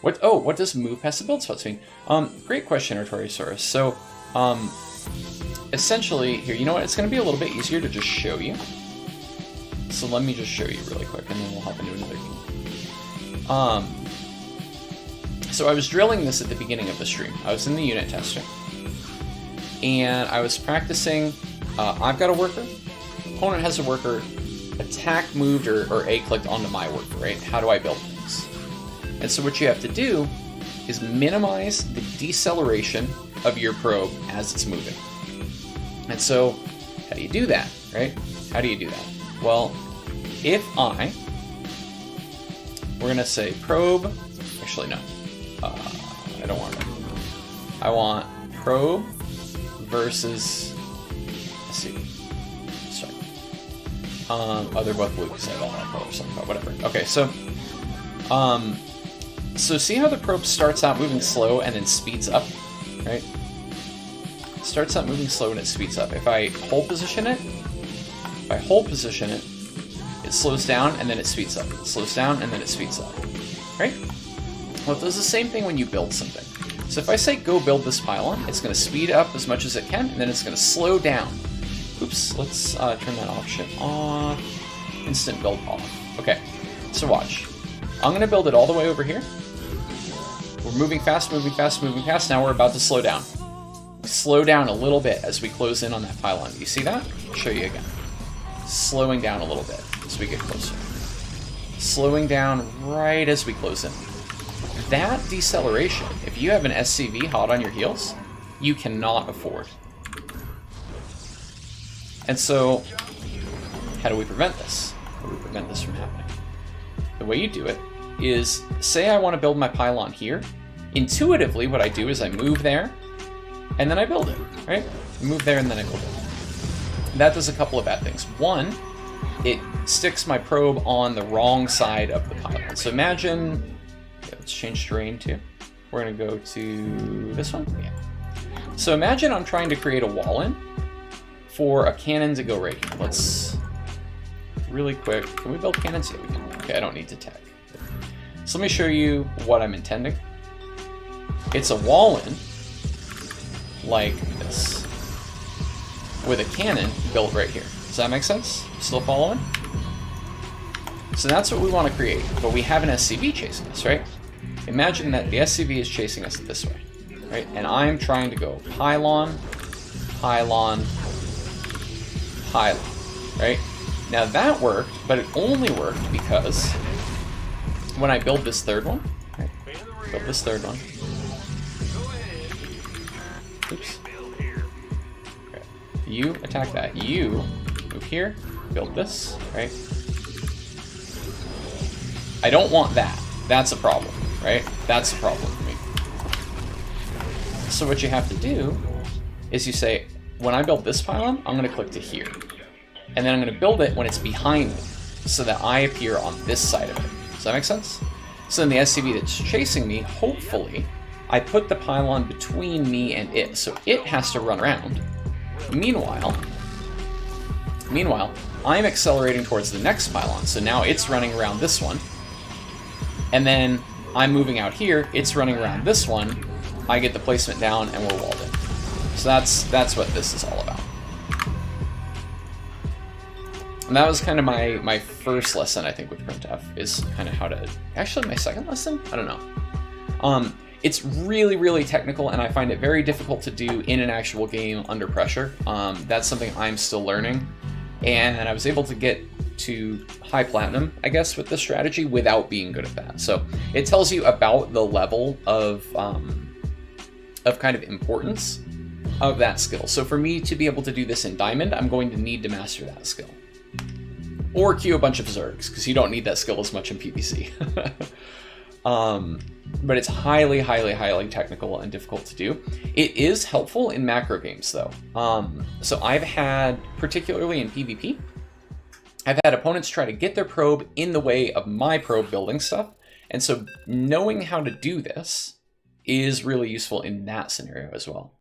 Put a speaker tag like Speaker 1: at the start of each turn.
Speaker 1: What does move past the build spots mean? Great question, Artoriosaurus. So, essentially, here, you know what? It's going to be a little bit easier to just show you. So let me just show you really quick, and then we'll hop into another game. So I was drilling this at the beginning of the stream. I was in the unit tester, and I was practicing. I've got a worker. Opponent has a worker. Attack moved or A clicked onto my worker, right? How do I build things? And so what you have to do is minimize the deceleration of your probe as it's moving. And so how do you do that, right? How do you do that? Well, if we're going to say probe, actually no, I don't want that. I want probe versus, let's see, sorry. Oh, they're both blue because I don't want color, so whatever. Okay, so see how the probe starts out moving slow and then speeds up, right? It starts out moving slow and it speeds up. If I hold position it, it slows down and then it speeds up. It slows down and then it speeds up, right? Well, it does the same thing when you build something. So if I say go build this pylon, it's going to speed up as much as it can, and then it's going to slow down. Oops, let's turn that option off. Instant build off. Okay, so watch. I'm going to build it all the way over here. We're moving fast, moving fast, moving fast. Now we're about to slow down. Slow down a little bit as we close in on that pylon. Do you see that? I'll show you again. Slowing down a little bit as we get closer. Slowing down right as we close in. That deceleration, if you have an SCV hot on your heels, you cannot afford. And so, how do we prevent this? How do we prevent this from happening? The way you do it is, say I want to build my pylon here. Intuitively, what I do is I move there, and then I build it, right? I move there, and then I build it. That does a couple of bad things. One, it sticks my probe on the wrong side of the pylon. So imagine, let's change terrain too. We're going to go to this one. Yeah. So imagine I'm trying to create a wall in for a cannon to go right here. Let's really quick. Can we build cannons? Yeah, we can. Okay, I don't need to tag. So let me show you what I'm intending. It's a wall in like this with a cannon built right here. Does that make sense? Still following? So that's what we want to create, but we have an SCV chasing us, right? Imagine that the SCV is chasing us this way, right? And I'm trying to go pylon, pylon, pylon, right? Now that worked, but it only worked because when I build this third one, right? Build this third one. Oops. Okay. You attack that. You move here, build this, right? I don't want that. That's a problem, right? That's a problem for me. So what you have to do is you say, when I build this pylon, I'm going to click to here. And then I'm going to build it when it's behind me so that I appear on this side of it. Does that make sense? So then the SCV that's chasing me, hopefully, I put the pylon between me and it. So it has to run around. Meanwhile, I'm accelerating towards the next pylon. So now it's running around this one. And then I'm moving out here, it's running around this one, I get the placement down, and we're walled in. So that's what this is all about. And that was kind of my first lesson, I think, with printf, is kind of how to... Actually, my second lesson? I don't know. It's really, really technical, and I find it very difficult to do in an actual game under pressure. That's something I'm still learning. And I was able to get to high platinum, I guess, with this strategy without being good at that. So it tells you about the level of kind of importance of that skill. So for me to be able to do this in Diamond, I'm going to need to master that skill. Or queue a bunch of Zergs, because you don't need that skill as much in PvC. But it's highly, highly, highly technical and difficult to do. It is helpful in macro games, though. So I've had, particularly in PvP, I've had opponents try to get their probe in the way of my probe building stuff. And so knowing how to do this is really useful in that scenario as well.